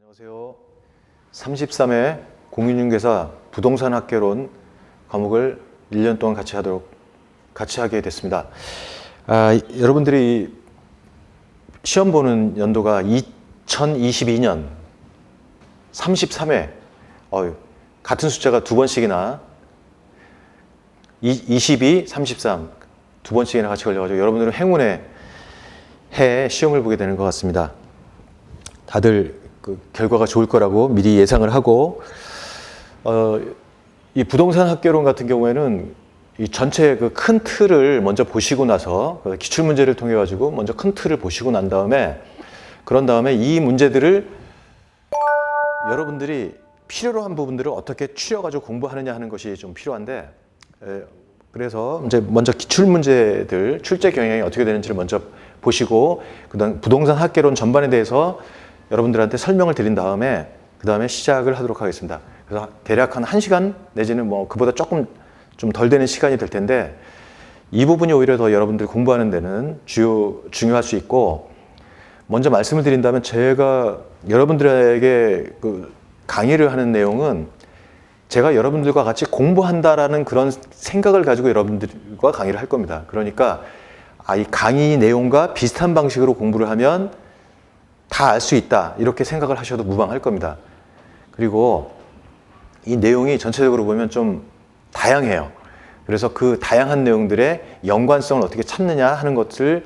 안녕하세요. 33회 공인중개사 부동산 학개론 과목을 1년 동안 같이 하게 됐습니다. 여러분들이 시험 보는 연도가 2022년 33회, 같은 숫자가 두 번씩이나 22, 33 두 번씩이나 같이 걸려가지고 여러분들은 행운의 해 시험을 보게 되는 것 같습니다. 다들 그 결과가 좋을 거라고 미리 예상을 하고, 이 부동산 학개론 같은 경우에는 이 전체 그 큰 틀을 먼저 보시고 나서 기출 문제를 통해 가지고 먼저 큰 틀을 보시고 난 다음에 그런 다음에 이 문제들을 여러분들이 필요로 한 부분들을 어떻게 추려 가지고 공부하느냐 하는 것이 좀 필요한데, 그래서 이제 먼저 기출 문제들 출제 경향이 어떻게 되는지를 먼저 보시고 그다음 부동산 학개론 전반에 대해서 여러분들한테 설명을 드린 다음에 그 다음에 시작을 하도록 하겠습니다. 그래서 대략 한 1시간 내지는 뭐 그보다 조금 좀 덜 되는 시간이 될 텐데, 이 부분이 오히려 더 여러분들이 공부하는 데는 중요할 수 있고, 먼저 말씀을 드린다면 제가 여러분들에게 그 강의를 하는 내용은 제가 여러분들과 같이 공부한다라는 그런 생각을 가지고 여러분들과 강의를 할 겁니다. 그러니까 이 강의 내용과 비슷한 방식으로 공부를 하면 다 알 수 있다 이렇게 생각을 하셔도 무방할 겁니다. 그리고 이 내용이 전체적으로 보면 좀 다양해요. 그래서 그 다양한 내용들의 연관성을 어떻게 찾느냐 하는 것을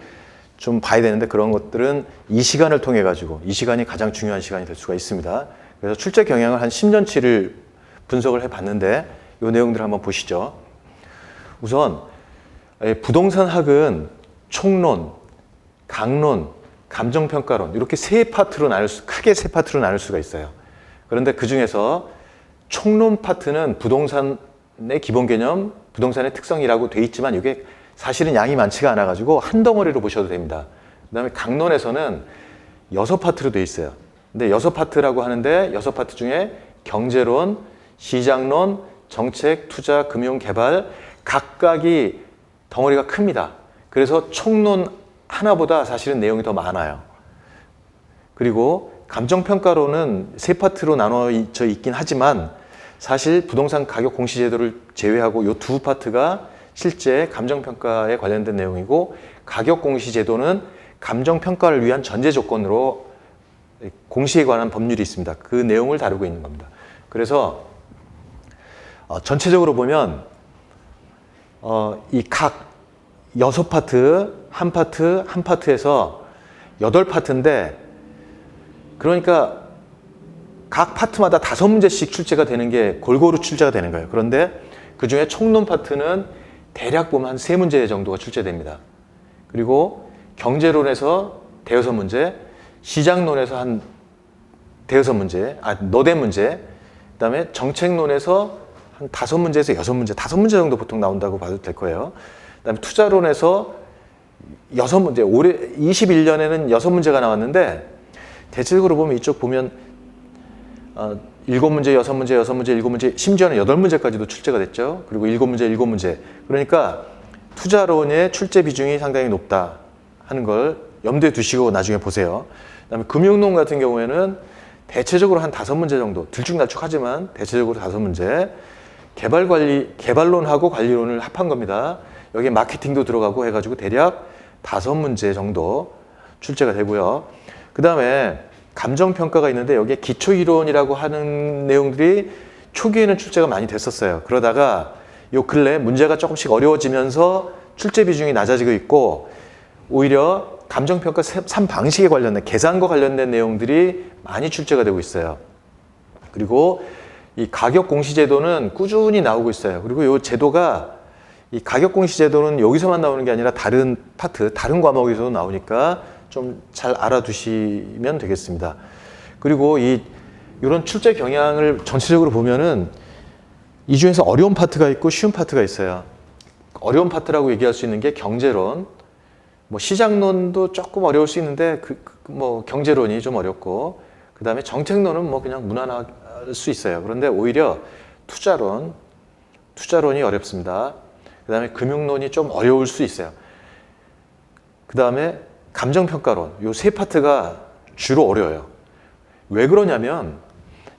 좀 봐야 되는데, 그런 것들은 이 시간을 통해 가지고 이 시간이 가장 중요한 시간이 될 수가 있습니다. 그래서 출제 경향을 한 10년치를 분석을 해 봤는데 이 내용들을 한번 보시죠. 우선 부동산학은 총론, 강론, 감정평가론 이렇게 크게 세 파트로 나눌 수가 있어요. 그런데 그 중에서 총론 파트는 부동산의 기본 개념, 부동산의 특성이라고 돼 있지만 이게 사실은 양이 많지가 않아 가지고 한 덩어리로 보셔도 됩니다. 그다음에 강론에서는 6파트로 돼 있어요. 근데 6파트라고 하는데 6파트 중에 경제론, 시장론, 정책, 투자, 금융, 개발 각각이 덩어리가 큽니다. 그래서 총론 하나보다 사실은 내용이 더 많아요. 그리고 감정평가론은 3파트로 나눠져 있긴 하지만 사실 부동산 가격 공시제도를 제외하고 이 두 파트가 실제 감정평가에 관련된 내용이고, 가격 공시제도는 감정평가를 위한 전제 조건으로 공시에 관한 법률이 있습니다. 그 내용을 다루고 있는 겁니다. 그래서 전체적으로 보면 이 각 6파트, 한 파트에서 8파트인데, 그러니까 각 파트마다 5문제씩 출제가 되는 게 골고루 출제가 되는 거예요. 그런데 그 중에 총론 파트는 대략 보면 한 3문제 정도가 출제됩니다. 그리고 경제론에서 대여섯 문제, 시장론에서 한 대여섯 문제, 너댓 문제, 그 다음에 정책론에서 한 5문제에서 6문제, 5문제 정도 보통 나온다고 봐도 될 거예요. 그 다음에 투자론에서 6문제, 올해 21년에는 6문제가 나왔는데, 대체적으로 보면 이쪽 보면 7문제, 6문제, 6문제, 7문제, 심지어는 8문제까지도 출제가 됐죠. 그리고 7문제, 7문제. 그러니까 투자론의 출제 비중이 상당히 높다 하는 걸 염두에 두시고 나중에 보세요. 그다음에 금융론 같은 경우에는 대체적으로 한 5문제 정도, 들쭉날쭉하지만 대체적으로 5문제. 개발론하고 관리론을 합한 겁니다. 여기에 마케팅도 들어가고 해가지고 대략 5문제 정도 출제가 되고요. 그 다음에 감정평가가 있는데 여기에 기초이론이라고 하는 내용들이 초기에는 출제가 많이 됐었어요. 그러다가 요 근래 문제가 조금씩 어려워지면서 출제 비중이 낮아지고 있고, 오히려 감정평가 3방식에 관련된, 계산과 관련된 내용들이 많이 출제가 되고 있어요. 그리고 이 가격공시제도는 꾸준히 나오고 있어요. 그리고 이 제도가, 이 가격공시제도는 여기서만 나오는 게 아니라 다른 파트, 다른 과목에서도 나오니까 좀 잘 알아두시면 되겠습니다. 그리고 이런 출제 경향을 전체적으로 보면은 이 중에서 어려운 파트가 있고 쉬운 파트가 있어요. 어려운 파트라고 얘기할 수 있는 게 경제론, 뭐 시장론도 조금 어려울 수 있는데 뭐 경제론이 좀 어렵고, 그 다음에 정책론은 뭐 그냥 무난할 수 있어요. 그런데 오히려 투자론이 어렵습니다. 그 다음에 금융론이 좀 어려울 수 있어요. 그 다음에 감정평가론, 요 세 파트가 주로 어려워요. 왜 그러냐면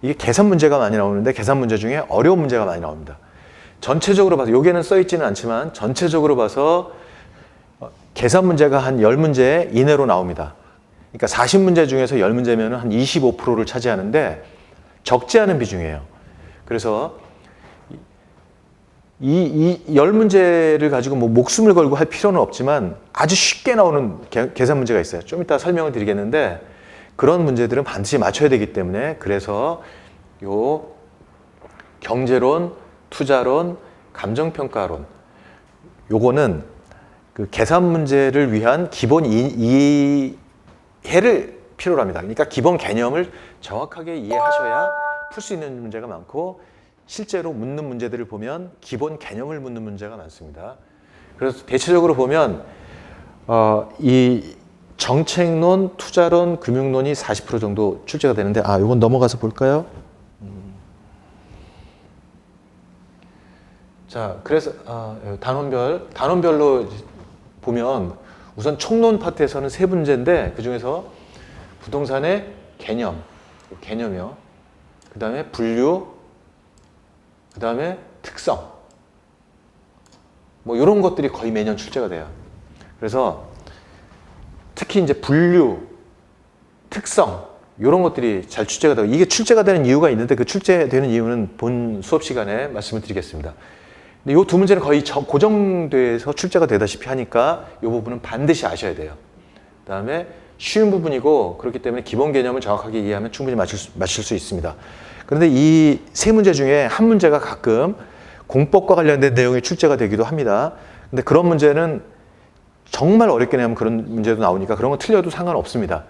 이게 계산 문제가 많이 나오는데 계산 문제 중에 어려운 문제가 많이 나옵니다. 전체적으로 봐서 여기에는 써 있지는 않지만 전체적으로 봐서 계산 문제가 한 10문제 이내로 나옵니다. 그러니까 40문제 중에서 10문제면 한 25%를 차지하는데 적지 않은 비중이에요. 그래서 이 10문제를 가지고 뭐 목숨을 걸고 할 필요는 없지만 아주 쉽게 나오는 계산 문제가 있어요. 좀 이따 설명을 드리겠는데 그런 문제들은 반드시 맞춰야 되기 때문에 그래서 요 경제론, 투자론, 감정평가론 요거는 그 계산 문제를 위한 기본 이해를 필요로 합니다. 그러니까 기본 개념을 정확하게 이해하셔야 풀 수 있는 문제가 많고 실제로 묻는 문제들을 보면 기본 개념을 묻는 문제가 많습니다. 그래서 대체적으로 보면 이 정책론, 투자론, 금융론이 40% 정도 출제가 되는데 이건 넘어가서 볼까요? 자, 그래서 단원별로 보면 우선 총론 파트에서는 3문제인데 그 중에서 부동산의 개념이요. 그 다음에 분류, 그 다음에 특성. 뭐 이런 것들이 거의 매년 출제가 돼요. 그래서 특히 이제 분류, 특성 이런 것들이 잘 출제가 되고 이게 출제가 되는 이유가 있는데 그 출제되는 이유는 본 수업 시간에 말씀을 드리겠습니다. 근데 이 두 문제는 거의 고정돼서 출제가 되다시피 하니까 이 부분은 반드시 아셔야 돼요. 그 다음에 쉬운 부분이고 그렇기 때문에 기본 개념을 정확하게 이해하면 충분히 맞출 수 있습니다. 그런데 이 3문제 중에 한 문제가 가끔 공법과 관련된 내용이 출제가 되기도 합니다. 근데 그런 문제는 정말 어렵게 내면 그런 문제도 나오니까 그런 건 틀려도 상관없습니다.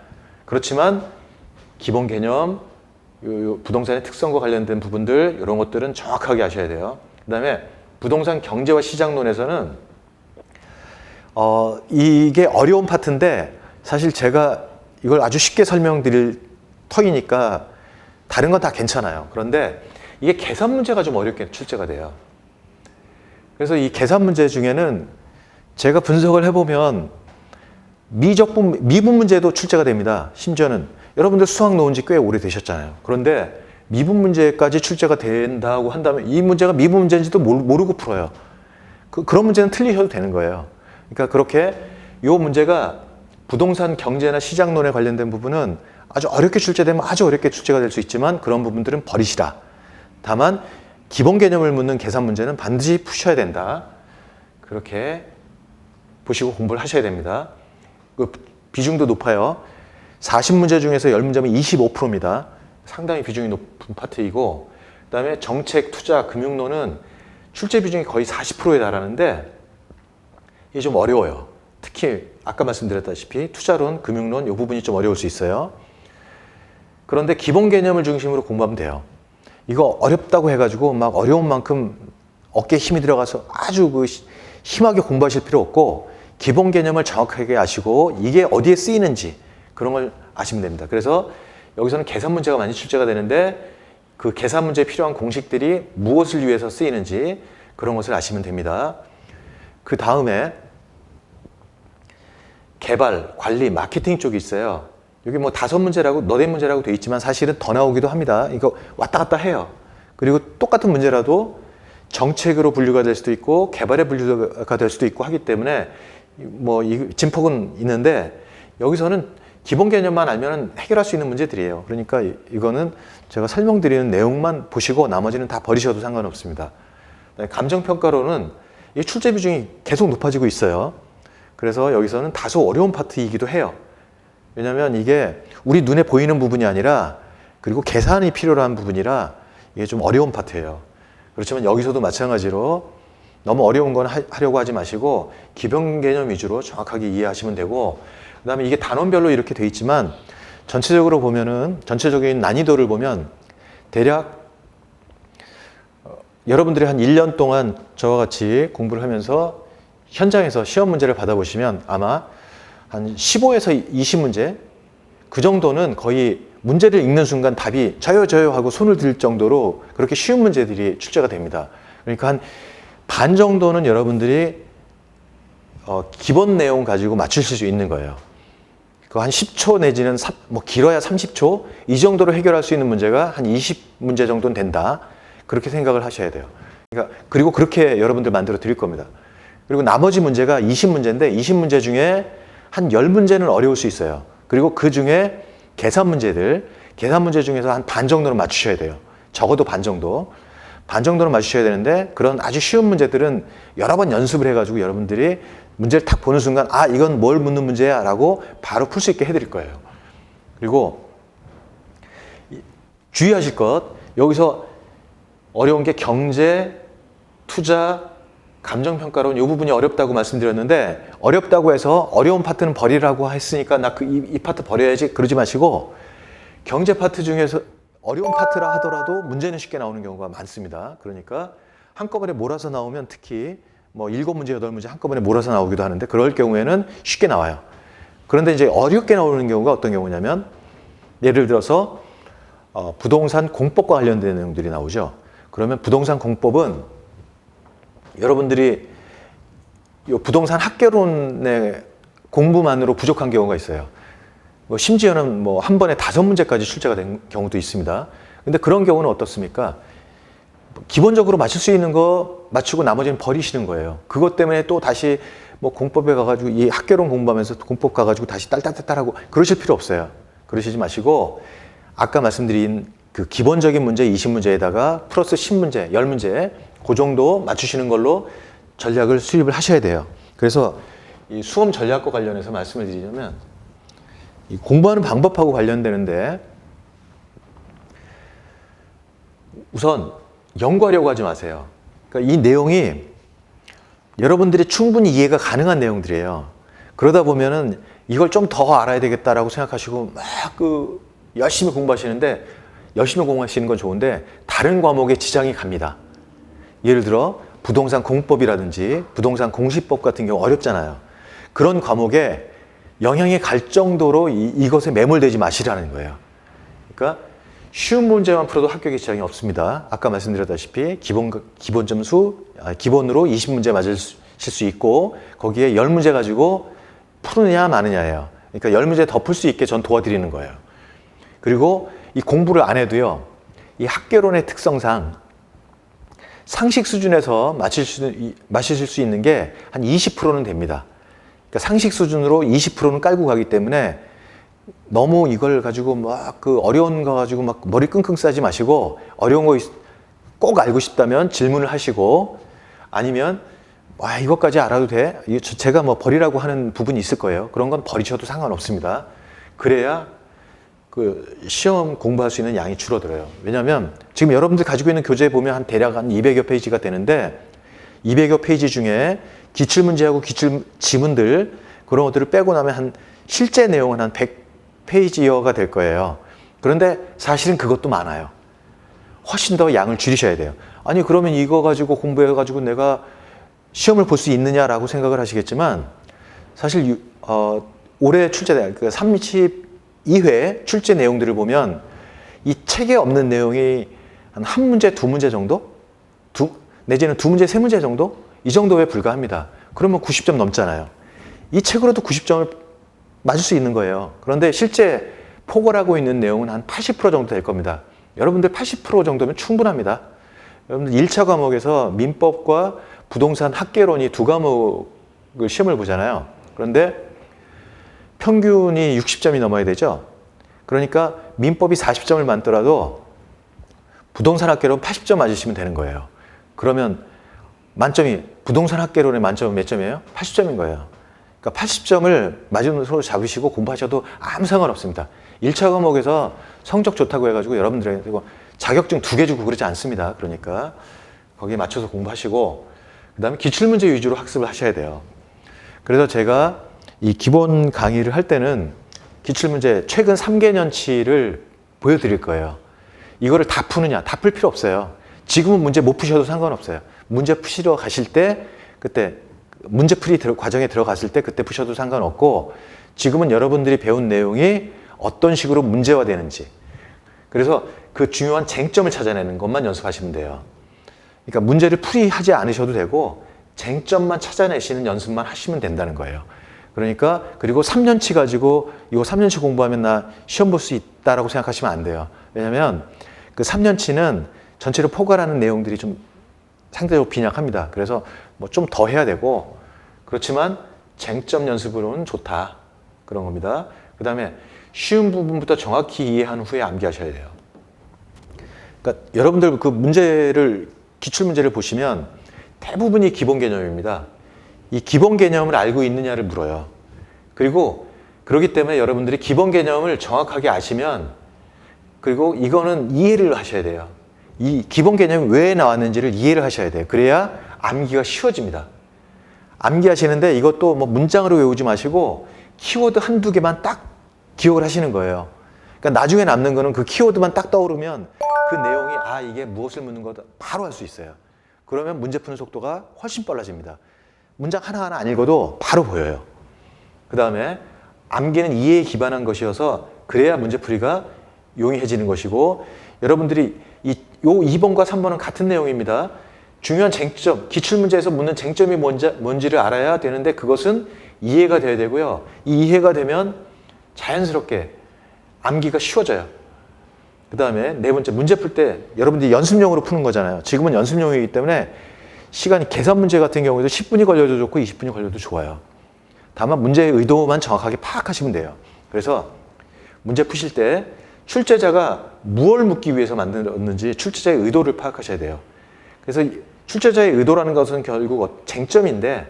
그렇지만 기본 개념, 부동산의 특성과 관련된 부분들 이런 것들은 정확하게 아셔야 돼요. 그 다음에 부동산 경제와 시장론에서는 이게 어려운 파트인데 사실 제가 이걸 아주 쉽게 설명드릴 터이니까 다른 건 다 괜찮아요. 그런데 이게 계산 문제가 좀 어렵게 출제가 돼요. 그래서 이 계산 문제 중에는 제가 분석을 해보면 미분 문제도 출제가 됩니다. 심지어는 여러분들 수학 놓은 지 꽤 오래되셨잖아요. 그런데 미분 문제까지 출제가 된다고 한다면 이 문제가 미분 문제인지도 모르고 풀어요. 그런 문제는 틀리셔도 되는 거예요. 그러니까 그렇게 이 문제가 부동산 경제나 시장론에 관련된 부분은 아주 어렵게 출제되면 아주 어렵게 출제가 될 수 있지만 그런 부분들은 버리시라. 다만 기본 개념을 묻는 계산 문제는 반드시 푸셔야 된다. 그렇게 보시고 공부를 하셔야 됩니다. 그 비중도 높아요. 40문제 중에서 10문제면 25%입니다. 상당히 비중이 높은 파트이고 그 다음에 정책, 투자, 금융론은 출제 비중이 거의 40%에 달하는데 이게 좀 어려워요. 특히 아까 말씀드렸다시피 투자론, 금융론 이 부분이 좀 어려울 수 있어요. 그런데 기본 개념을 중심으로 공부하면 돼요. 이거 어렵다고 해가지고 막 어려운 만큼 어깨에 힘이 들어가서 아주 심하게 공부하실 필요 없고 기본 개념을 정확하게 아시고 이게 어디에 쓰이는지 그런 걸 아시면 됩니다. 그래서 여기서는 계산 문제가 많이 출제가 되는데 그 계산 문제에 필요한 공식들이 무엇을 위해서 쓰이는지 그런 것을 아시면 됩니다. 그 다음에 개발, 관리, 마케팅 쪽이 있어요. 여기 뭐 5문제라고, 너댓 문제라고 돼 있지만 사실은 더 나오기도 합니다. 이거 왔다 갔다 해요. 그리고 똑같은 문제라도 정책으로 분류가 될 수도 있고 개발에 분류가 될 수도 있고 하기 때문에 뭐 진폭은 있는데 여기서는 기본 개념만 알면 해결할 수 있는 문제들이에요. 그러니까 이거는 제가 설명드리는 내용만 보시고 나머지는 다 버리셔도 상관없습니다. 감정평가로는 이 출제 비중이 계속 높아지고 있어요. 그래서 여기서는 다소 어려운 파트이기도 해요. 왜냐하면 이게 우리 눈에 보이는 부분이 아니라 그리고 계산이 필요로 한 부분이라 이게 좀 어려운 파트예요. 그렇지만 여기서도 마찬가지로 너무 어려운 건 하려고 하지 마시고 기본 개념 위주로 정확하게 이해하시면 되고 그 다음에 이게 단원별로 이렇게 돼 있지만 전체적으로 보면은 전체적인 난이도를 보면 대략 여러분들이 한 1년 동안 저와 같이 공부를 하면서 현장에서 시험 문제를 받아보시면 아마 한 15에서 20문제 그 정도는 거의 문제를 읽는 순간 답이 저요 하고 손을 들 정도로 그렇게 쉬운 문제들이 출제가 됩니다. 그러니까 한 반 정도는 여러분들이 기본 내용 가지고 맞추실 수 있는 거예요. 그 한 10초 내지는 뭐 길어야 30초 이 정도로 해결할 수 있는 문제가 한 20문제 정도는 된다. 그렇게 생각을 하셔야 돼요. 그러니까 그리고 그렇게 여러분들 만들어 드릴 겁니다. 그리고 나머지 문제가 20문제인데 20문제 중에 한 10문제는 어려울 수 있어요. 그리고 그 중에 계산 문제 중에서 한 반 정도는 맞추셔야 돼요. 적어도 반 정도는 맞추셔야 되는데 그런 아주 쉬운 문제들은 여러 번 연습을 해가지고 여러분들이 문제를 딱 보는 순간 아 이건 뭘 묻는 문제야 라고 바로 풀 수 있게 해드릴 거예요. 그리고 주의하실 것, 여기서 어려운 게 경제, 투자, 감정평가론 이 부분이 어렵다고 말씀드렸는데 어렵다고 해서 어려운 파트는 버리라고 했으니까 나 이 파트 버려야지 그러지 마시고 경제 파트 중에서 어려운 파트라 하더라도 문제는 쉽게 나오는 경우가 많습니다. 그러니까 한꺼번에 몰아서 나오면 특히 뭐 7문제, 8문제 한꺼번에 몰아서 나오기도 하는데 그럴 경우에는 쉽게 나와요. 그런데 이제 어렵게 나오는 경우가 어떤 경우냐면 예를 들어서 부동산 공법과 관련된 내용들이 나오죠. 그러면 부동산 공법은 여러분들이 이 부동산 학개론의 공부만으로 부족한 경우가 있어요. 뭐 심지어는 뭐 한 번에 5문제까지 출제가 된 경우도 있습니다. 근데 그런 경우는 어떻습니까? 기본적으로 맞출 수 있는 거 맞추고 나머지는 버리시는 거예요. 그것 때문에 또 다시 뭐 공법에 가가지고 이 학개론 공부하면서 공법 가가지고 다시 딸딸딸딸하고 그러실 필요 없어요. 그러시지 마시고 아까 말씀드린 그 기본적인 문제 20문제에다가 플러스 10문제, 10문제 그 정도 맞추시는 걸로 전략을 수립을 하셔야 돼요. 그래서 이 수험 전략과 관련해서 말씀을 드리자면 이 공부하는 방법하고 관련되는데 우선 연구하려고 하지 마세요. 그러니까 이 내용이 여러분들이 충분히 이해가 가능한 내용들이에요. 그러다 보면은 이걸 좀 더 알아야 되겠다라고 생각하시고 막 열심히 공부하시는데 열심히 공부하시는 건 좋은데 다른 과목에 지장이 갑니다. 예를 들어 부동산 공법이라든지 부동산 공시법 같은 경우 어렵잖아요. 그런 과목에 영향이 갈 정도로 이것에 매몰되지 마시라는 거예요. 그러니까 쉬운 문제만 풀어도 합격에 지장이 없습니다. 아까 말씀드렸다시피 기본 점수 기본으로 20문제 맞으실 수 있고 거기에 10문제 가지고 푸느냐 마느냐예요. 그러니까 10문제 더 풀 수 있게 전 도와드리는 거예요. 그리고 이 공부를 안 해도요. 이 학개론의 특성상 상식 수준에서 맞추실 수 있는 게 한 20%는 됩니다. 그러니까 상식 수준으로 20%는 깔고 가기 때문에 너무 이걸 가지고 막 그 어려운 거 가지고 막 머리 끙끙 싸지 마시고 어려운 거 꼭 알고 싶다면 질문을 하시고 아니면 와 이것까지 알아도 돼? 제가 뭐 버리라고 하는 부분이 있을 거예요. 그런 건 버리셔도 상관없습니다. 그래야 그 시험 공부할 수 있는 양이 줄어들어요. 왜냐하면 지금 여러분들 가지고 있는 교재에 보면 한 대략 한 200여 페이지가 되는데 200여 페이지 중에 기출문제하고 기출 지문들 그런 것들을 빼고 나면 한 실제 내용은 한 100페이지여가 될 거예요. 그런데 사실은 그것도 많아요. 훨씬 더 양을 줄이셔야 돼요. 아니 그러면 이거 가지고 공부해가지고 내가 시험을 볼 수 있느냐라고 생각을 하시겠지만 사실 올해 출제된 그 32회 출제 내용들을 보면 이 책에 없는 내용이 한 문제, 2문제 정도? 내지는 2문제, 3문제 정도? 이 정도에 불과합니다. 그러면 90점 넘잖아요. 이 책으로도 90점을 맞을 수 있는 거예요. 그런데 실제 포괄하고 있는 내용은 한 80% 정도 될 겁니다. 여러분들 80% 정도면 충분합니다. 여러분들 1차 과목에서 민법과 부동산 학개론이 2과목을 시험을 보잖아요. 그런데 평균이 60점이 넘어야 되죠. 그러니까 민법이 40점을 맞더라도 부동산 학개론 80점 맞으시면 되는 거예요. 그러면 만점이 부동산 학개론의 만점은 몇 점이에요? 80점인 거예요. 그러니까 80점을 마지노선으로 잡으시고 공부하셔도 아무 상관없습니다. 1차 과목에서 성적 좋다고 해가지고 여러분들에게 자격증 2개 주고 그러지 않습니다. 그러니까 거기에 맞춰서 공부하시고 그 다음에 기출문제 위주로 학습을 하셔야 돼요. 그래서 제가 이 기본 강의를 할 때는 기출문제 최근 3개년치를 보여드릴 거예요. 이거를 다 푸느냐? 다 풀 필요 없어요. 지금은 문제 못 푸셔도 상관없어요. 문제 푸시러 가실 때 그때 문제풀이 과정에 들어갔을 때 그때 푸셔도 상관없고 지금은 여러분들이 배운 내용이 어떤 식으로 문제화되는지 그래서 그 중요한 쟁점을 찾아내는 것만 연습하시면 돼요. 그러니까 문제를 풀이하지 않으셔도 되고 쟁점만 찾아내시는 연습만 하시면 된다는 거예요. 그러니까 그리고 3년치 가지고 이거 3년치 공부하면 나 시험 볼 수 있다라고 생각하시면 안 돼요. 왜냐하면 그 3년치는 전체로 포괄하는 내용들이 좀 상대적으로 빈약합니다. 그래서 뭐 좀 더 해야 되고 그렇지만 쟁점 연습으로는 좋다. 그런 겁니다. 그 다음에 쉬운 부분부터 정확히 이해한 후에 암기하셔야 돼요. 그러니까 여러분들 그 문제를 기출 문제를 보시면 대부분이 기본 개념입니다. 이 기본 개념을 알고 있느냐를 물어요. 그리고 그렇기 때문에 여러분들이 기본 개념을 정확하게 아시면 그리고 이거는 이해를 하셔야 돼요. 이 기본 개념이 왜 나왔는지를 이해를 하셔야 돼요. 그래야 암기가 쉬워집니다. 암기하시는데 이것도 뭐 문장으로 외우지 마시고 키워드 한두 개만 딱 기억을 하시는 거예요. 그러니까 나중에 남는 거는 그 키워드만 딱 떠오르면 그 내용이 이게 무엇을 묻는 거다 바로 할 수 있어요. 그러면 문제 푸는 속도가 훨씬 빨라집니다. 문장 하나하나 안 읽어도 바로 보여요. 그 다음에 암기는 이해에 기반한 것이어서 그래야 문제풀이가 용이해지는 것이고 여러분들이 요 2번과 3번은 같은 내용입니다. 중요한 쟁점, 기출문제에서 묻는 쟁점이 뭔지를 알아야 되는데 그것은 이해가 돼야 되고요. 이 이해가 되면 자연스럽게 암기가 쉬워져요. 그 다음에 네 번째, 문제 풀 때 여러분들이 연습용으로 푸는 거잖아요. 지금은 연습용이기 때문에 시간이 계산 문제 같은 경우에도 10분이 걸려도 좋고 20분이 걸려도 좋아요. 다만 문제의 의도만 정확하게 파악하시면 돼요. 그래서 문제 푸실 때 출제자가 무엇을 묻기 위해서 만들었는지 출제자의 의도를 파악하셔야 돼요. 그래서 출제자의 의도라는 것은 결국 쟁점인데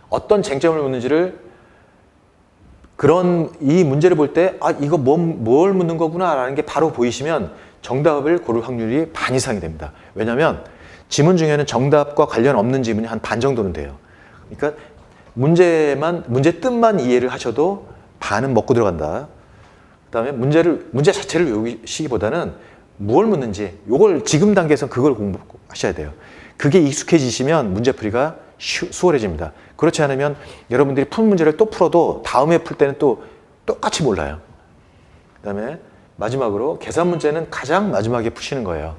어떤 쟁점을 묻는지를 이 문제를 볼 때 이거 뭘 묻는 거구나 라는 게 바로 보이시면 정답을 고를 확률이 반 이상이 됩니다. 왜냐하면 지문 중에는 정답과 관련 없는 지문이 한 반 정도는 돼요. 그러니까 문제 뜻만 이해를 하셔도 반은 먹고 들어간다. 그 다음에 문제 자체를 외우시기보다는 무엇을 묻는지 요걸 지금 단계에서 그걸 공부하셔야 돼요. 그게 익숙해지시면 문제풀이가 수월해집니다. 그렇지 않으면 여러분들이 푼 문제를 또 풀어도 다음에 풀 때는 또 똑같이 몰라요. 그 다음에 마지막으로 계산 문제는 가장 마지막에 푸시는 거예요.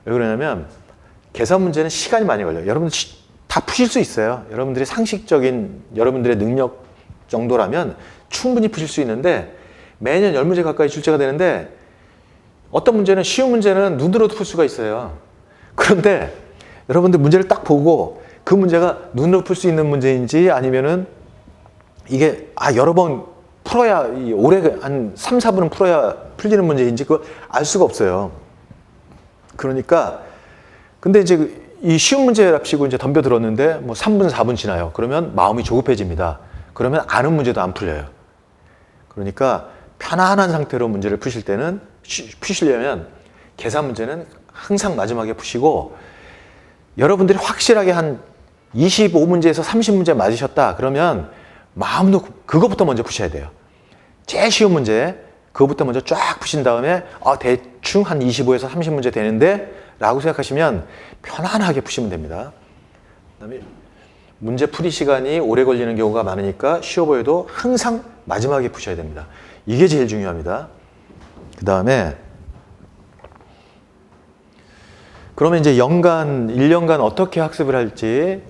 왜 그러냐면 계산 문제는 시간이 많이 걸려요. 여러분들 다 푸실 수 있어요. 여러분들이 상식적인 여러분들의 능력 정도라면 충분히 푸실 수 있는데 매년 10문제 가까이 출제가 되는데 어떤 문제는 쉬운 문제는 눈으로도 풀 수가 있어요. 그런데 여러분들 문제를 딱 보고 그 문제가 눈으로 풀 수 있는 문제인지 아니면은 이게 여러 번 풀어야 오래 한 3, 4분은 풀어야 풀리는 문제인지 그걸 알 수가 없어요. 그러니까 근데 이제 이 쉬운 문제랍시고 이제 덤벼들었는데 뭐 3분, 4분 지나요. 그러면 마음이 조급해집니다. 그러면 아는 문제도 안 풀려요. 그러니까 편안한 상태로 문제를 푸시려면 계산 문제는 항상 마지막에 푸시고 여러분들이 확실하게 한 25문제에서 30문제 맞으셨다. 그러면 마음도 그거부터 먼저 푸셔야 돼요. 제일 쉬운 문제 그거부터 먼저 쫙 푸신 다음에 대충 한 25에서 30문제 되는데 라고 생각하시면 편안하게 푸시면 됩니다. 그다음에 문제 풀이 시간이 오래 걸리는 경우가 많으니까 쉬워 보여도 항상 마지막에 푸셔야 됩니다. 이게 제일 중요합니다. 그 다음에 그러면 이제 1년간 어떻게 학습을 할지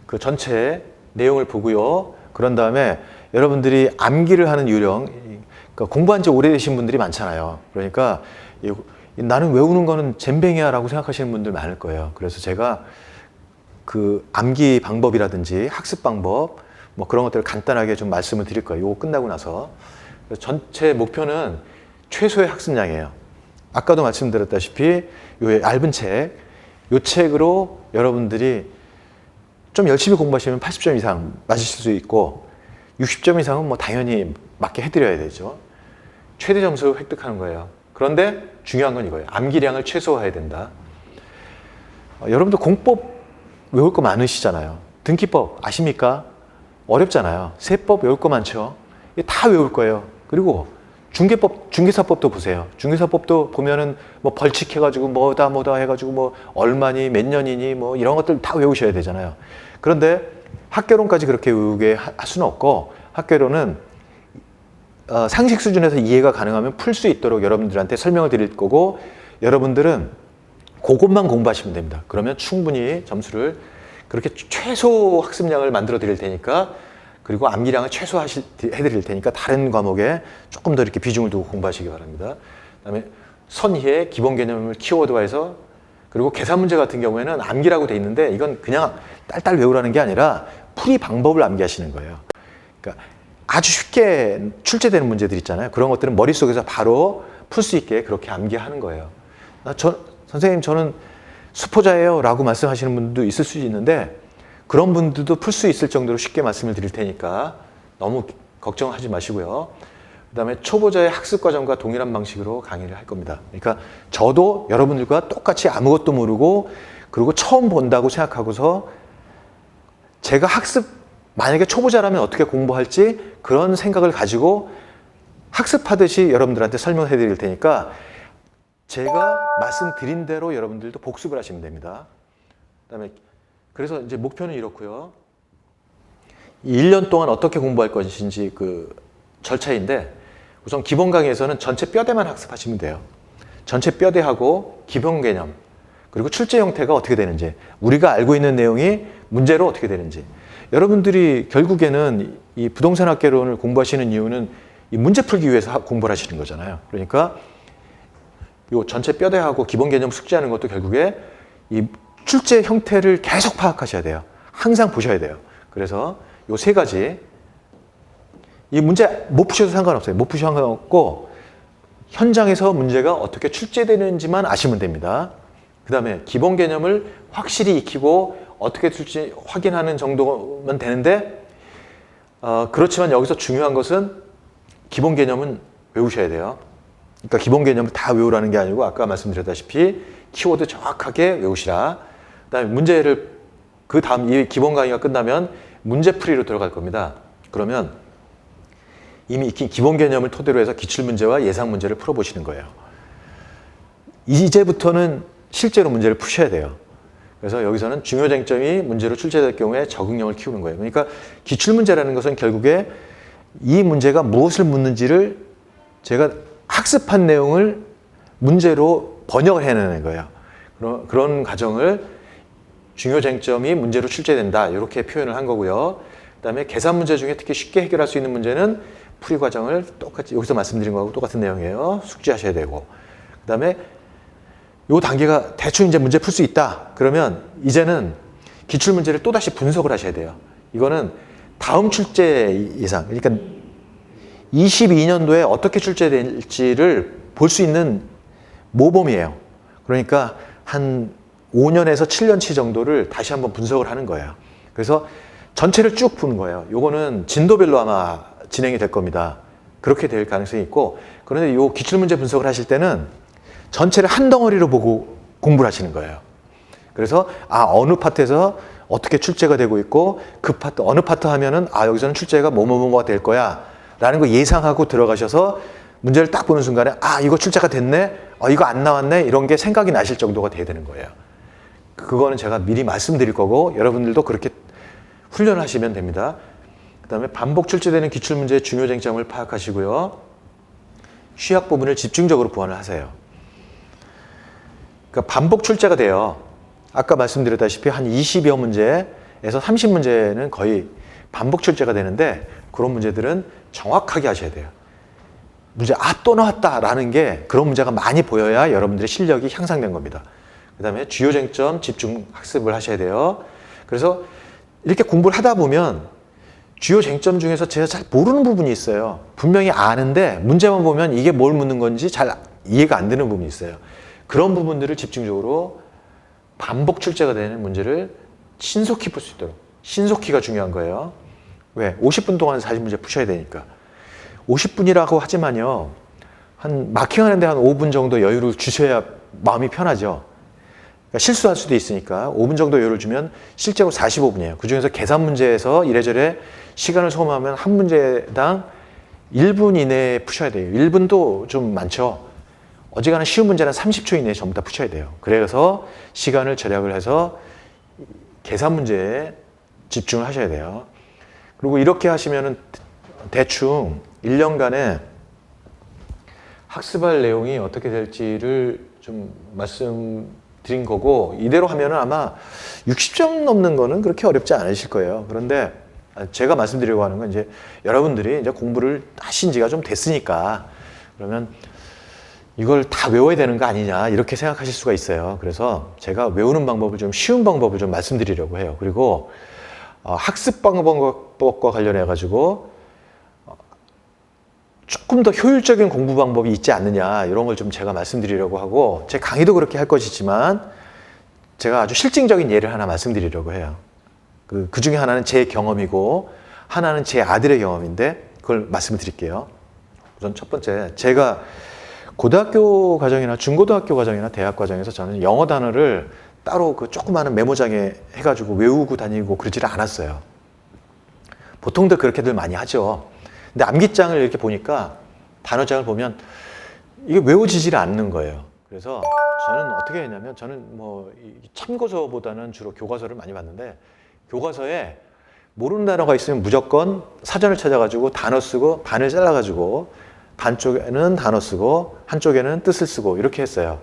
그 전체 내용을 보고요. 그런 다음에 여러분들이 암기를 하는 요령, 그러니까 공부한 지 오래되신 분들이 많잖아요. 그러니까 나는 외우는 거는 젬병이야 라고 생각하시는 분들 많을 거예요. 그래서 제가 그 암기 방법이라든지 학습 방법 뭐 그런 것들을 간단하게 좀 말씀을 드릴 거예요. 이거 끝나고 나서. 전체 목표는 최소의 학습량이에요. 아까도 말씀드렸다시피 이 얇은 책, 이 책으로 여러분들이 좀 열심히 공부하시면 80점 이상 맞으실 수 있고 60점 이상은 뭐 당연히 맞게 해드려야 되죠. 최대 점수를 획득하는 거예요. 그런데 중요한 건 이거예요. 암기량을 최소화해야 된다. 여러분들 공법 외울 거 많으시잖아요. 등기법 아십니까? 어렵잖아요. 세법 외울 거 많죠. 다 외울 거예요. 그리고 중개사법도 보세요. 중개사법도 보면은 뭐 벌칙해가지고 뭐다 해가지고 뭐 얼마니 몇 년이니 뭐 이런 것들 다 외우셔야 되잖아요. 그런데 학개론까지 그렇게 외우게 할 수는 없고 학개론은 상식 수준에서 이해가 가능하면 풀 수 있도록 여러분들한테 설명을 드릴 거고 여러분들은 그것만 공부하시면 됩니다. 그러면 충분히 점수를 그렇게 최소 학습량을 만들어 드릴 테니까 그리고 암기량을 최소화해드릴 테니까 다른 과목에 조금 더 이렇게 비중을 두고 공부하시기 바랍니다. 그다음에 선희의 기본 개념을 키워드화해서, 그리고 계산 문제 같은 경우에는 암기라고 돼 있는데 이건 그냥 딸딸 외우라는 게 아니라 풀이 방법을 암기하시는 거예요. 그러니까 아주 쉽게 출제되는 문제들 있잖아요. 그런 것들은 머릿속에서 바로 풀 수 있게 그렇게 암기하는 거예요. 선생님 저는 수포자예요 라고 말씀하시는 분도 있을 수 있는데, 그런 분들도 풀 수 있을 정도로 쉽게 말씀을 드릴 테니까 너무 걱정하지 마시고요. 그 다음에 초보자의 학습 과정과 동일한 방식으로 강의를 할 겁니다. 그러니까 저도 여러분들과 똑같이 아무것도 모르고, 그리고 처음 본다고 생각하고서 제가 만약에 초보자라면 어떻게 공부할지 그런 생각을 가지고 학습하듯이 여러분들한테 설명해 드릴 테니까 제가 말씀드린 대로 여러분들도 복습을 하시면 됩니다. 그다음에 그래서 이제 목표는 이렇고요. 1년 동안 어떻게 공부할 것인지 그 절차인데, 우선 기본 강의에서는 전체 뼈대만 학습하시면 돼요. 전체 뼈대하고 기본 개념, 그리고 출제 형태가 어떻게 되는지, 우리가 알고 있는 내용이 문제로 어떻게 되는지. 여러분들이 결국에는 이 부동산학개론을 공부하시는 이유는 이 문제 풀기 위해서 공부를 하시는 거잖아요. 그러니까 이 전체 뼈대하고 기본 개념 숙지하는 것도 결국에 이 출제 형태를 계속 파악하셔야 돼요. 항상 보셔야 돼요. 그래서 이 세 가지, 이 문제 못 푸셔도 상관없어요. 못 푸셔도 상관없고 현장에서 문제가 어떻게 출제되는지만 아시면 됩니다. 그 다음에 기본 개념을 확실히 익히고 어떻게 쓸지 확인하는 정도면 되는데, 그렇지만 여기서 중요한 것은 기본 개념은 외우셔야 돼요. 그러니까 기본 개념을 다 외우라는 게 아니고 아까 말씀드렸다시피 키워드 정확하게 외우시라. 그다음에 문제를, 그 다음 이 기본 강의가 끝나면 문제풀이로 들어갈 겁니다. 그러면 이미 익힌 기본 개념을 토대로 해서 기출문제와 예상문제를 풀어보시는 거예요. 이제부터는 실제로 문제를 푸셔야 돼요. 그래서 여기서는 중요 쟁점이 문제로 출제될 경우에 적응력을 키우는 거예요. 그러니까 기출문제라는 것은 결국에 이 문제가 무엇을 묻는지를 제가 학습한 내용을 문제로 번역을 해내는 거예요. 그런 과정을 중요 쟁점이 문제로 출제된다, 이렇게 표현을 한 거고요. 그다음에 계산 문제 중에 특히 쉽게 해결할 수 있는 문제는 풀이 과정을 똑같이 여기서 말씀드린 거하고 똑같은 내용이에요. 숙지하셔야 되고, 그다음에 요 단계가 대충 이제 문제 풀 수 있다. 그러면 이제는 기출 문제를 또다시 분석을 하셔야 돼요. 이거는 다음 출제 예상, 그러니까 22년도에 어떻게 출제될지를 볼 수 있는 모범이에요. 그러니까 한 5년에서 7년치 정도를 다시 한번 분석을 하는 거예요. 그래서 전체를 쭉 보는 거예요. 요거는 진도별로 아마 진행이 될 겁니다. 그렇게 될 가능성이 있고, 그런데 요 기출문제 분석을 하실 때는 전체를 한 덩어리로 보고 공부를 하시는 거예요. 그래서 어느 파트에서 어떻게 출제가 되고 있고, 그 파트 어느 파트 하면은 여기서는 출제가 뭐뭐뭐가 될 거야 라는 거 예상하고 들어가셔서 문제를 딱 보는 순간에 이거 출제가 됐네, 이거 안 나왔네, 이런 게 생각이 나실 정도가 돼야 되는 거예요. 그거는 제가 미리 말씀드릴 거고 여러분들도 그렇게 훈련을 하시면 됩니다. 그 다음에 반복 출제되는 기출문제의 중요 쟁점을 파악하시고요. 쉬약 부분을 집중적으로 보완을 하세요. 그러니까 반복 출제가 돼요. 아까 말씀드렸다시피 한 20여 문제에서 30문제는 거의 반복 출제가 되는데, 그런 문제들은 정확하게 하셔야 돼요. 문제 또 나왔다라는 게, 그런 문제가 많이 보여야 여러분들의 실력이 향상된 겁니다. 그 다음에 주요 쟁점 집중 학습을 하셔야 돼요. 그래서 이렇게 공부를 하다 보면 주요 쟁점 중에서 제가 잘 모르는 부분이 있어요. 분명히 아는데 문제만 보면 이게 뭘 묻는 건지 잘 이해가 안 되는 부분이 있어요. 그런 부분들을 집중적으로 반복 출제가 되는 문제를 신속히 풀 수 있도록, 신속히가 중요한 거예요. 왜? 50분 동안 40문제 푸셔야 되니까. 50분이라고 하지만요, 한 마킹하는데 한 5분 정도 여유를 주셔야 마음이 편하죠. 그러니까 실수할 수도 있으니까 5분 정도 여유를 주면 실제로 45분이에요. 그중에서 계산 문제에서 이래저래 시간을 소모하면 한 문제당 1분 이내에 푸셔야 돼요. 1분도 좀 많죠. 어지간한 쉬운 문제는 30초 이내에 전부 다 푸셔야 돼요. 그래서 시간을 절약을 해서 계산 문제에 집중을 하셔야 돼요. 그리고 이렇게 하시면은 대충 1년간에 학습할 내용이 어떻게 될지를 좀 말씀드린 거고, 이대로 하면은 아마 60점 넘는 거는 그렇게 어렵지 않으실 거예요. 그런데 제가 말씀드리려고 하는 건 이제 여러분들이 이제 공부를 하신 지가 좀 됐으니까 그러면 이걸 다 외워야 되는 거 아니냐 이렇게 생각하실 수가 있어요. 그래서 제가 외우는 방법을 좀 쉬운 방법을 좀 말씀드리려고 해요. 그리고 학습 방법과 관련해 가지고 조금 더 효율적인 공부 방법이 있지 않느냐 이런 걸 좀 제가 말씀드리려고 하고 제 강의도 그렇게 할 것이지만 제가 아주 실증적인 예를 하나 말씀드리려고 해요. 그 중에 하나는 제 경험이고 하나는 제 아들의 경험인데 그걸 말씀을 드릴게요. 우선 첫 번째, 제가 고등학교 과정이나 중고등학교 과정이나 대학 과정에서 저는 영어 단어를 따로 그 조그마한 메모장에 해가지고 외우고 다니고 그러지를 않았어요. 보통들 그렇게들 많이 하죠. 근데 암기장을 이렇게 보니까 단어장을 보면 이게 외워지질 않는 거예요. 그래서 저는 어떻게 했냐면 저는 뭐 참고서보다는 주로 교과서를 많이 봤는데 교과서에 모르는 단어가 있으면 무조건 사전을 찾아가지고 단어 쓰고 반을 잘라가지고 반쪽에는 단어 쓰고 한쪽에는 뜻을 쓰고 이렇게 했어요.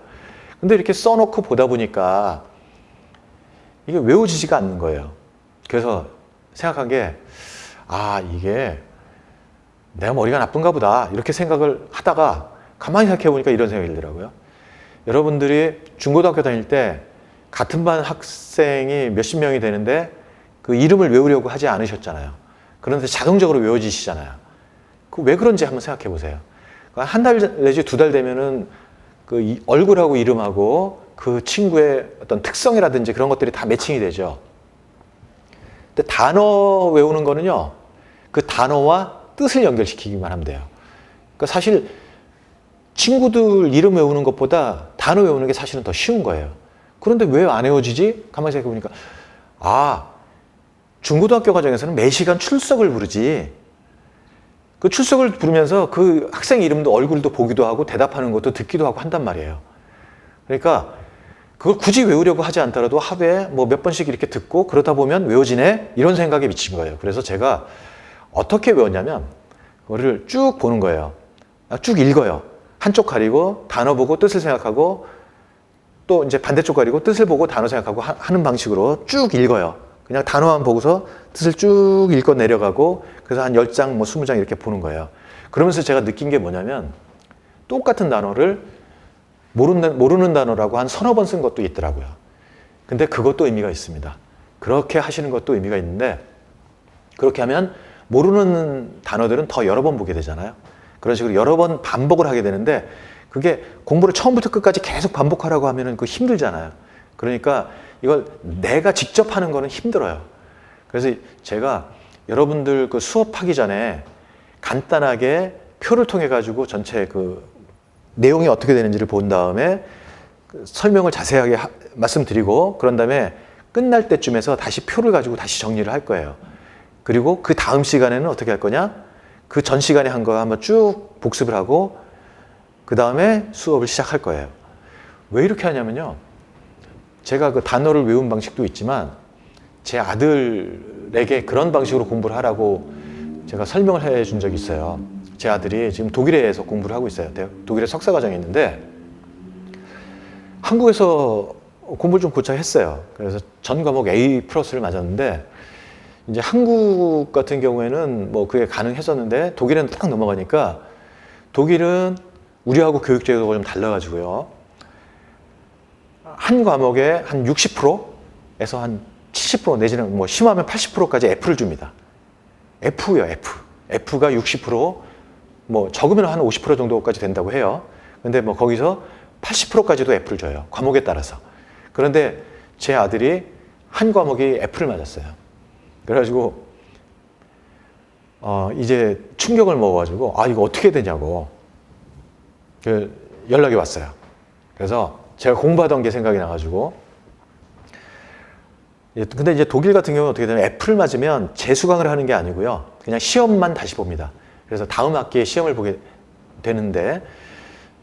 근데 이렇게 써놓고 보다 보니까 이게 외워지지가 않는 거예요. 그래서 생각한 게 이게 내가 머리가 나쁜가 보다 이렇게 생각을 하다가 가만히 생각해 보니까 이런 생각이 들더라고요. 여러분들이 중고등학교 다닐 때 같은 반 학생이 몇십 명이 되는데 그 이름을 외우려고 하지 않으셨잖아요. 그런데 자동적으로 외워지시잖아요. 그 왜 그런지 한번 생각해 보세요. 한 달 내지 두 달 되면은 그 얼굴하고 이름하고 그 친구의 어떤 특성이라든지 그런 것들이 다 매칭이 되죠. 근데 단어 외우는 거는요, 그 단어와 뜻을 연결시키기만 하면 돼요. 그러니까 사실 친구들 이름 외우는 것보다 단어 외우는 게 사실은 더 쉬운 거예요. 그런데 왜 안 외워지지? 가만히 생각해 보니까 중고등학교 과정에서는 매 시간 출석을 부르지. 그 출석을 부르면서 그 학생 이름도 얼굴도 보기도 하고 대답하는 것도 듣기도 하고 한단 말이에요. 그러니까 그걸 굳이 외우려고 하지 않더라도 하루에 뭐 몇 번씩 이렇게 듣고 그러다 보면 외워지네? 이런 생각에 미친 거예요. 그래서 제가 어떻게 외웠냐면 그거를 쭉 보는 거예요. 쭉 읽어요. 한쪽 가리고 단어 보고 뜻을 생각하고 또 이제 반대쪽 가리고 뜻을 보고 단어 생각하고 하는 방식으로 쭉 읽어요. 그냥 단어만 보고서 뜻을 쭉 읽고 내려가고 그래서 한 10장, 뭐 20장 이렇게 보는 거예요. 그러면서 제가 느낀 게 뭐냐면 똑같은 단어를 모르는 단어라고 한 서너 번 쓴 것도 있더라고요. 근데 그것도 의미가 있습니다. 그렇게 하시는 것도 의미가 있는데 그렇게 하면 모르는 단어들은 더 여러 번 보게 되잖아요. 그런 식으로 여러 번 반복을 하게 되는데 그게 공부를 처음부터 끝까지 계속 반복하라고 하면은 그 힘들잖아요. 그러니까 이걸 내가 직접 하는 거는 힘들어요. 그래서 제가 여러분들 그 수업하기 전에 간단하게 표를 통해 가지고 전체 그 내용이 어떻게 되는지를 본 다음에 그 설명을 자세하게 말씀드리고 그런 다음에 끝날 때쯤에서 다시 표를 가지고 다시 정리를 할 거예요. 그리고 그 다음 시간에는 어떻게 할 거냐? 그 전 시간에 한 거 한번 쭉 복습을 하고 그 다음에 수업을 시작할 거예요. 왜 이렇게 하냐면요. 제가 그 단어를 외운 방식도 있지만 제 아들에게 그런 방식으로 공부를 하라고 제가 설명을 해 준 적이 있어요. 제 아들이 지금 독일에서 공부를 하고 있어요. 독일에 석사과정에 있는데 한국에서 공부를 좀 고쳐 했어요. 그래서 전 과목 A+를 맞았는데 이제 한국 같은 경우에는 뭐 그게 가능했었는데 독일에는 딱 넘어가니까 독일은 우리하고 교육 제도가 좀 달라가지고요. 한 과목에 한 60%에서 한 70% 내지는 뭐 심하면 80%까지 F를 줍니다. F요, F. F가 60%, 뭐 적으면 한 50% 정도까지 된다고 해요. 근데 뭐 거기서 80%까지도 F를 줘요. 과목에 따라서. 그런데 제 아들이 한 과목이 F를 맞았어요. 그래가지고 이제 충격을 먹어가지고 이거 어떻게 되냐고 연락이 왔어요. 그래서 제가 공부하던 게 생각이 나가지고 근데 이제 독일 같은 경우는 어떻게 되냐면 F를 맞으면 재수강을 하는 게 아니고요. 그냥 시험만 다시 봅니다. 그래서 다음 학기에 시험을 보게 되는데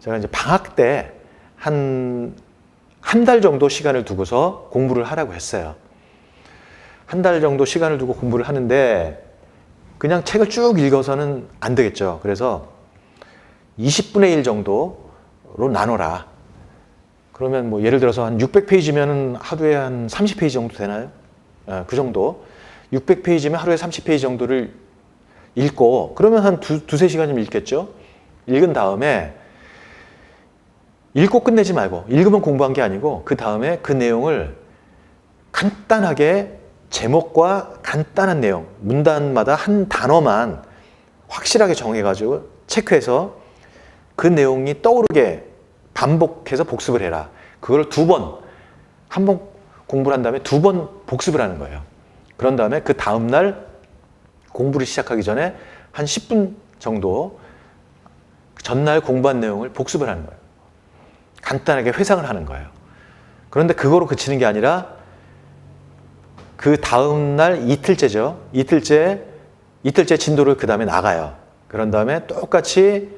제가 이제 방학 때 한 달 정도 시간을 두고서 공부를 하라고 했어요. 한 달 정도 시간을 두고 공부를 하는데 그냥 책을 쭉 읽어서는 안 되겠죠. 그래서 20분의 1 정도로 나눠라. 그러면 뭐 예를 들어서 한 600페이지면 하루에 한 30페이지 정도 되나요? 그 정도. 600페이지면 하루에 30페이지 정도를 읽고 그러면 한 두세 시간이면 읽겠죠. 읽은 다음에 읽고 끝내지 말고 읽으면 공부한 게 아니고 그 다음에 그 내용을 간단하게 제목과 간단한 내용 문단마다 한 단어만 확실하게 정해가지고 체크해서 그 내용이 떠오르게 반복해서 복습을 해라. 그걸 한 번 공부를 한 다음에 2번 복습을 하는 거예요. 그런 다음에 그 다음날 공부를 시작하기 전에 한 10분 정도 전날 공부한 내용을 복습을 하는 거예요. 간단하게 회상을 하는 거예요. 그런데 그거로 그치는 게 아니라 그 다음날 이틀째죠. 이틀째 진도를 그 다음에 나가요. 그런 다음에 똑같이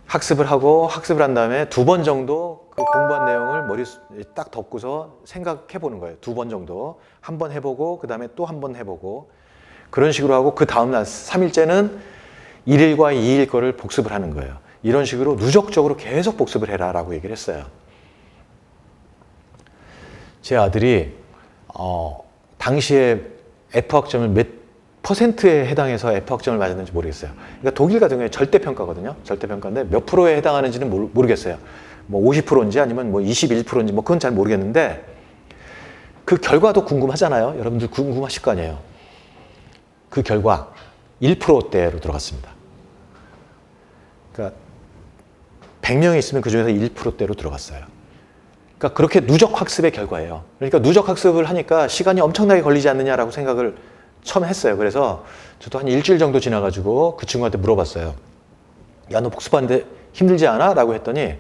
학습을 한 다음에 2번 정도 그 공부한 내용을 머릿속에 딱 덮고서 생각해 보는 거예요. 2번 정도. 한 번 해보고 그 다음에 또 한 번 해보고 그런 식으로 하고 그 다음날 3일째는 1일과 2일 거를 복습을 하는 거예요. 이런 식으로 누적적으로 계속 복습을 해라 라고 얘기를 했어요. 제 아들이 당시에 F학점을 몇 퍼센트에 해당해서 F학점을 맞았는지 모르겠어요. 그러니까 독일 같은 경우에 절대평가거든요. 절대평가인데 몇 프로에 해당하는지는 모르겠어요. 뭐 50%인지 아니면 뭐 21%인지 뭐 그건 잘 모르겠는데 그 결과도 궁금하잖아요. 여러분들 궁금하실 거 아니에요. 그 결과 1%대로 들어갔습니다. 그러니까 100명이 있으면 그 중에서 1%대로 들어갔어요. 그러니까 그렇게 누적 학습의 결과예요. 그러니까 누적 학습을 하니까 시간이 엄청나게 걸리지 않느냐라고 생각을 처음 했어요. 그래서 저도 한 일주일 정도 지나가지고 그 친구한테 물어봤어요. 야, 너 복습하는데 힘들지 않아? 라고 했더니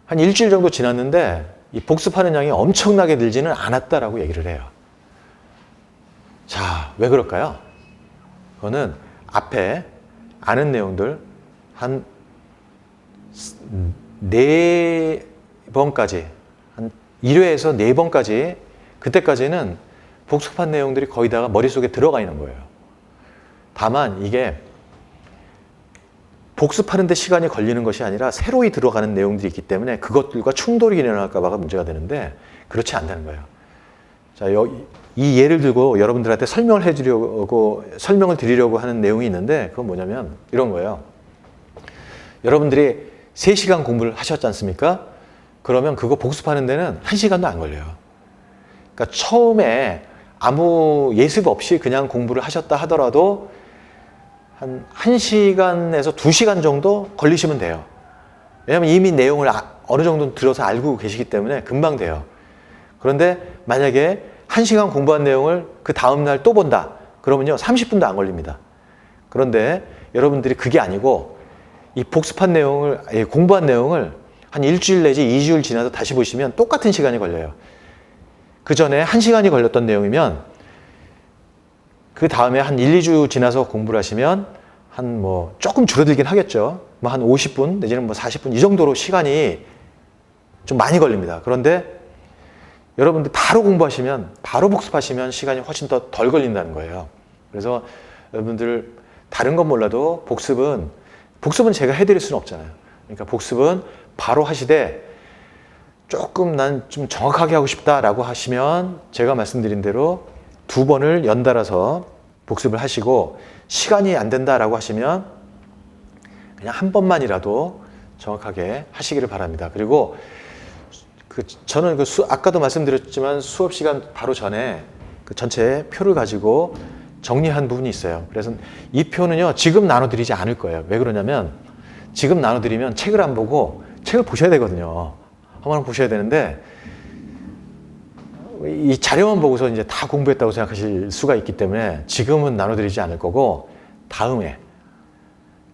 한 일주일 정도 지났는데 이 복습하는 양이 엄청나게 늘지는 않았다라고 얘기를 해요. 자, 왜 그럴까요? 그거는 앞에 아는 내용들 한 4번까지 한 1회에서 4번까지 그때까지는 복습한 내용들이 거의 다 머릿속에 들어가 있는 거예요. 다만 이게 복습하는 데 시간이 걸리는 것이 아니라 새로이 들어가는 내용들이 있기 때문에 그것들과 충돌이 일어날까 봐가 문제가 되는데 그렇지 않다는 거예요. 자, 이 예를 들고 여러분들한테 설명을 드리려고 하는 내용이 있는데 그건 뭐냐면 이런 거예요. 여러분들이 3시간 공부를 하셨지 않습니까? 그러면 그거 복습하는 데는 1시간도 안 걸려요. 그러니까 처음에 아무 예습 없이 그냥 공부를 하셨다 하더라도 한 1시간에서 2시간 정도 걸리시면 돼요. 왜냐하면 이미 내용을 어느 정도 들어서 알고 계시기 때문에 금방 돼요. 그런데 만약에 1시간 공부한 내용을 그 다음날 또 본다. 그러면요 30분도 안 걸립니다. 그런데 여러분들이 그게 아니고 이 복습한 내용을 공부한 내용을 한 일주일 내지 2주일 지나서 다시 보시면 똑같은 시간이 걸려요. 그 전에 1시간이 걸렸던 내용이면 그 다음에 한 1, 2주 지나서 공부를 하시면 한 뭐 조금 줄어들긴 하겠죠. 뭐 한 50분 내지는 뭐 40분 이 정도로 시간이 좀 많이 걸립니다. 그런데 여러분들 바로 공부하시면 바로 복습하시면 시간이 훨씬 더 덜 걸린다는 거예요. 그래서 여러분들 다른 건 몰라도 복습은 제가 해드릴 수는 없잖아요. 그러니까 복습은 바로 하시되 조금 난 좀 정확하게 하고 싶다라고 하시면 제가 말씀드린 대로 2번을 연달아서 복습을 하시고 시간이 안 된다라고 하시면 그냥 한 번만이라도 정확하게 하시기를 바랍니다. 그리고 저는 아까도 말씀드렸지만 수업 시간 바로 전에 그 전체 표를 가지고 정리한 부분이 있어요. 그래서 이 표는요 지금 나눠드리지 않을 거예요. 왜 그러냐면 지금 나눠드리면 책을 안 보고 책을 보셔야 되거든요. 한번 보셔야 되는데 이 자료만 보고서 이제 다 공부했다고 생각하실 수가 있기 때문에 지금은 나눠드리지 않을 거고 다음에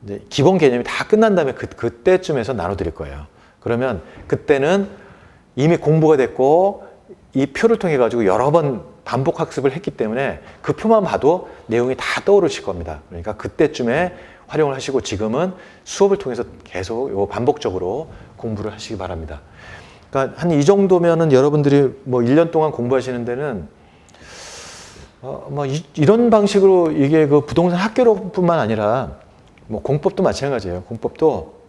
이제 기본 개념이 다 끝난 다음에 그때쯤에서 나눠드릴 거예요. 그러면 그때는 이미 공부가 됐고 이 표를 통해 가지고 여러 번 반복 학습을 했기 때문에 그 표만 봐도 내용이 다 떠오르실 겁니다. 그러니까 그때쯤에 활용을 하시고 지금은 수업을 통해서 계속 요 반복적으로 공부를 하시기 바랍니다. 그러니까 한 이 정도면은 여러분들이 뭐 1년 동안 공부하시는 데는 이런 방식으로 이게 그 부동산 학교로뿐만 아니라 뭐 공법도 마찬가지예요. 공법도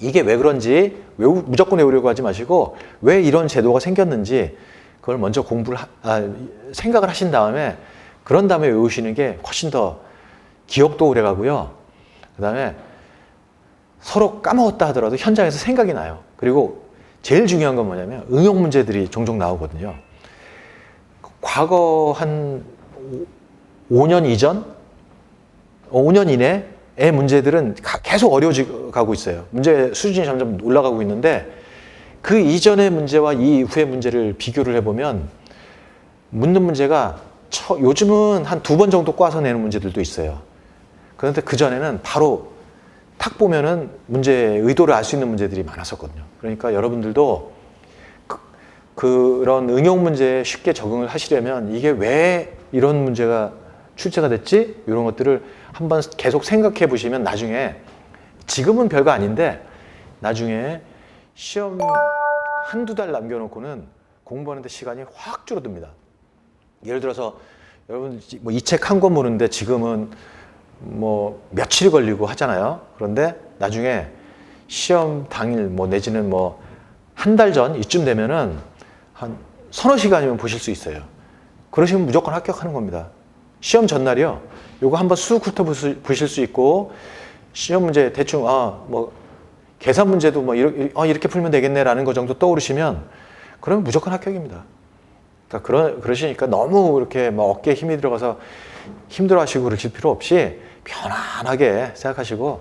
이게 왜 그런지 무조건 외우려고 하지 마시고 왜 이런 제도가 생겼는지 그걸 먼저 생각을 하신 다음에 그런 다음에 외우시는 게 훨씬 더 기억도 오래 가고요. 그 다음에 서로 까먹었다 하더라도 현장에서 생각이 나요. 그리고 제일 중요한 건 뭐냐면 응용 문제들이 종종 나오거든요. 과거 한 5년 이전, 5년 이내의 문제들은 계속 어려워지고 있어요. 문제 수준이 점점 올라가고 있는데 그 이전의 문제와 이 이후의 문제를 비교를 해보면 묻는 문제가 요즘은 한 2번 정도 꽈서 내는 문제들도 있어요. 그런데 그전에는 바로 탁 보면은 문제의 의도를 알 수 있는 문제들이 많았었거든요. 그러니까 여러분들도 그런 응용 문제에 쉽게 적응을 하시려면 이게 왜 이런 문제가 출제가 됐지? 이런 것들을 한번 계속 생각해 보시면 나중에 지금은 별거 아닌데 나중에 시험 한두 달 남겨놓고는 공부하는데 시간이 확 줄어듭니다. 예를 들어서 여러분 뭐 이 책 한 권 보는데 지금은 뭐 며칠이 걸리고 하잖아요. 그런데 나중에 시험 당일 뭐 내지는 뭐 한 달 전 이쯤 되면은 한 서너 시간이면 보실 수 있어요. 그러시면 무조건 합격하는 겁니다. 시험 전날이요. 요거 한번 쑥 훑어보실 수 있고 시험 문제 대충 뭐 계산 문제도 뭐 이렇게 풀면 되겠네라는 거 정도 떠오르시면 그러면 무조건 합격입니다. 그러니까 그러시니까 너무 이렇게 막 어깨에 힘이 들어가서 힘들어하시고 그러실 필요 없이 편안하게 생각하시고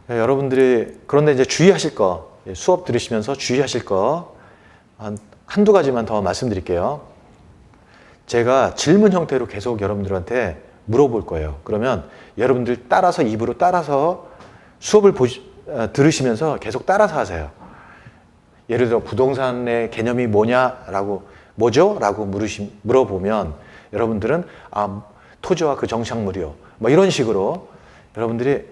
여러분들이 그런데 이제 주의하실 거 수업 들으시면서 주의하실 거 한두 가지만 더 말씀드릴게요. 제가 질문 형태로 계속 여러분들한테 물어볼 거예요. 그러면 여러분들 따라서 입으로 따라서 수업을 들으시면서 계속 따라서 하세요. 예를 들어 부동산의 개념이 뭐죠? 라고 물어보면 여러분들은 토지와 그 정착물이요. 뭐 이런 식으로 여러분들이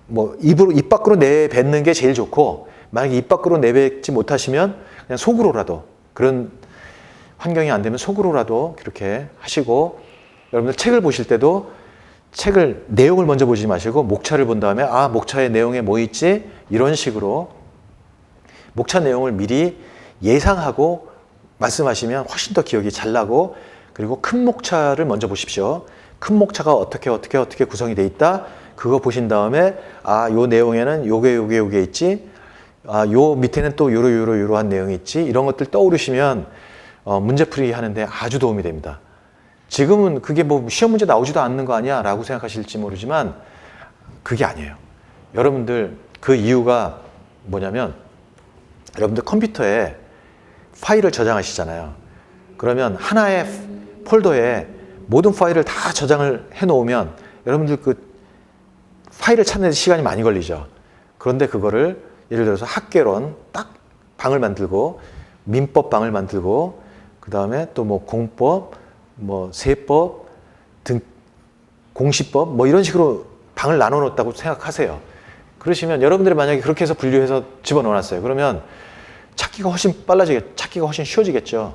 뭐 입 밖으로 내뱉는 게 제일 좋고 만약에 입 밖으로 내뱉지 못하시면 그냥 속으로라도 그런 환경이 안 되면 속으로라도 그렇게 하시고 여러분들 책을 보실 때도 책을 내용을 먼저 보지 마시고 목차를 본 다음에 목차의 내용에 뭐 있지? 이런 식으로 목차 내용을 미리 예상하고 말씀하시면 훨씬 더 기억이 잘 나고 그리고 큰 목차를 먼저 보십시오. 큰 목차가 어떻게 구성이 돼 있다. 그거 보신 다음에 요 내용에는 요게 있지. 요 밑에는 또 요러한 내용이 있지. 이런 것들 떠오르시면 문제풀이 하는데 아주 도움이 됩니다. 지금은 그게 뭐 시험 문제 나오지도 않는 거 아니야 라고 생각하실지 모르지만 그게 아니에요. 여러분들 그 이유가 뭐냐면 여러분들 컴퓨터에 파일을 저장하시잖아요. 그러면 하나의 폴더에 모든 파일을 다 저장을 해 놓으면 여러분들 그 파일을 찾는 데 시간이 많이 걸리죠. 그런데 그거를 예를 들어서 학개론 딱 방을 만들고 민법 방을 만들고 그 다음에 또 뭐 공법, 뭐 세법 등 공시법 뭐 이런 식으로 방을 나눠 놓았다고 생각하세요. 그러시면 여러분들이 만약에 그렇게 해서 분류해서 집어넣어 놨어요. 그러면 찾기가 훨씬 쉬워지겠죠.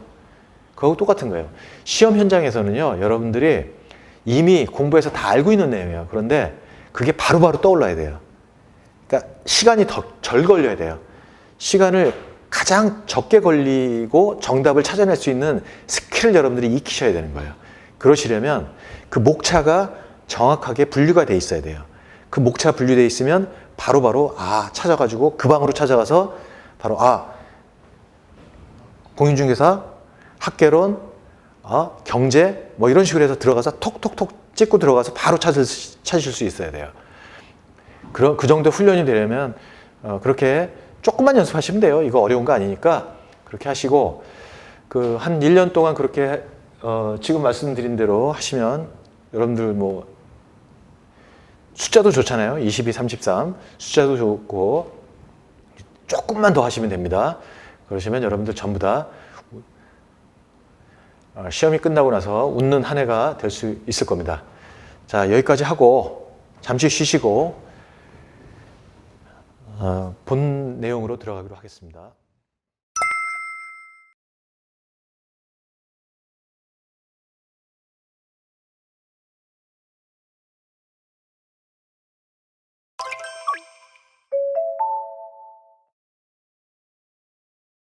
그거하고 똑같은 거예요. 시험 현장에서는요, 여러분들이 이미 공부해서 다 알고 있는 내용이에요. 그런데 그게 바로바로 떠올라야 돼요. 그러니까 시간이 더 덜 걸려야 돼요. 시간을 가장 적게 걸리고 정답을 찾아낼 수 있는 스킬을 여러분들이 익히셔야 되는 거예요. 그러시려면 그 목차가 정확하게 분류가 돼 있어야 돼요. 그 목차 분류돼 있으면 바로바로 찾아가지고 그 방으로 찾아가서 바로 공인중개사, 학개론, 경제 뭐 이런 식으로 해서 들어가서 톡톡톡 찍고 들어가서 바로 찾으실 수 있어야 돼요. 그 정도 훈련이 되려면 그렇게 조금만 연습하시면 돼요. 이거 어려운 거 아니니까 그렇게 하시고 한 1년 동안 그렇게 지금 말씀드린 대로 하시면 여러분들 뭐 숫자도 좋잖아요. 22, 33 숫자도 좋고 조금만 더 하시면 됩니다. 그러시면 여러분들 전부 다 시험이 끝나고 나서 웃는 한 해가 될 수 있을 겁니다. 자, 여기까지 하고 잠시 쉬시고 본 내용으로 들어가기로 하겠습니다.